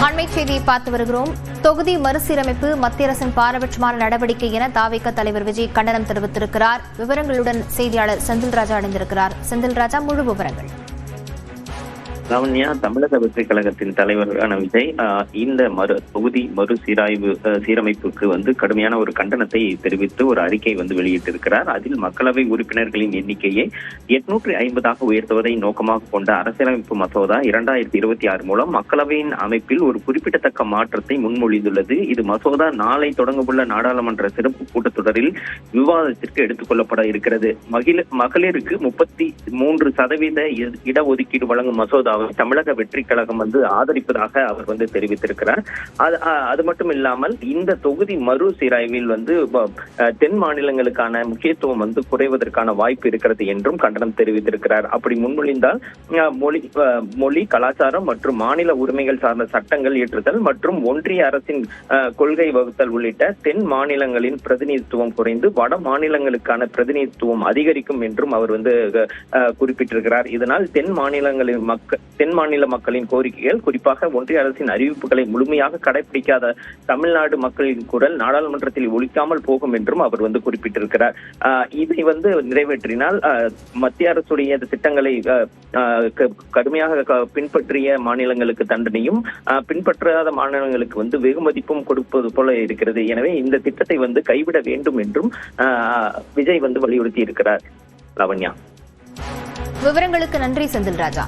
அண்மை செய்தியை பார்த்து வருகிறோம். தொகுதி மறுசீரமைப்பு மத்திய அரசின் பாரபட்சமான நடவடிக்கை என தாவேகா தலைவர் விஜய் கண்டனம் தெரிவித்திருக்கிறார். விவரங்களுடன் செய்தியாளர் செந்தில்ராஜா இணைந்திருக்கிறார். செந்தில்ராஜா, முழு விவரங்கள். லாவண்யா, தமிழக வெற்றி கழகத்தின் தலைவரான விஜய் இந்த தொகுதி சீரமைப்புக்கு கடுமையான ஒரு கண்டனத்தை தெரிவித்து ஒரு அறிக்கை வெளியிட்டிருக்கிறார். அதில் மக்களவை உறுப்பினர்களின் எண்ணிக்கையை 850 உயர்த்துவதை நோக்கமாக கொண்ட அரசியலமைப்பு மசோதா 2026 மூலம் மக்களவையின் அமைப்பில் ஒரு குறிப்பிடத்தக்க மாற்றத்தை முன்மொழிந்துள்ளது. இது மசோதா நாளை தொடங்கவுள்ள நாடாளுமன்ற சிறப்பு கூட்டத்தொடரில் விவாதத்திற்கு எடுத்துக் கொள்ளப்பட இருக்கிறது. மகளிருக்கு 33% இடஒதுக்கீடு வழங்கும் மசோதா தமிழக வெற்றி கழகம் ஆதரிப்பதாக அவர் தெரிவித்திருக்கிறார். அது மட்டும் இல்லாமல் இந்த தொகுதி மறுசீராய்வில் தென் மாநிலங்களுக்கான முக்கியத்துவம் குறைவதற்கான வாய்ப்பு இருக்கிறது என்றும் கண்டனம் தெரிவித்திருக்கிறார். அப்படி முன்மொழிந்தால் மொழி, கலாச்சாரம் மற்றும் மாநில உரிமைகள் சார்ந்த சட்டங்கள் இயற்றுதல் மற்றும் ஒன்றிய அரசின் கொள்கை வகுத்தல் உள்ளிட்ட தென் மாநிலங்களின் பிரதிநிதித்துவம் குறைந்து வட மாநிலங்களுக்கான பிரதிநிதித்துவம் அதிகரிக்கும் என்றும் அவர் குறிப்பிட்டிருக்கிறார். இதனால் தென் மாநில மக்களின் கோரிக்கைகள், குறிப்பாக ஒன்றிய அரசின் அறிவிப்புகளை முழுமையாக கடைபிடிக்காத தமிழ்நாடு மக்களின் குரல் நாடாளுமன்றத்தில் ஒலிக்காமல் போகும் என்றும் அவர் குறிப்பிட்டிருக்கிறார். இதை நிறைவேற்றினால் மத்திய அரசுடைய திட்டங்களை கடுமையாக பின்பற்றிய மாநிலங்களுக்கு தண்டனையும், பின்பற்றாத மாநிலங்களுக்கு வெகுமதிப்பும் கொடுப்பது போல இருக்கிறது. எனவே இந்த திட்டத்தை கைவிட வேண்டும் என்றும் விஜய் வலியுறுத்தி இருக்கிறார். லாவண்யா, விவரங்களுக்கு நன்றி செந்தில்ராஜா.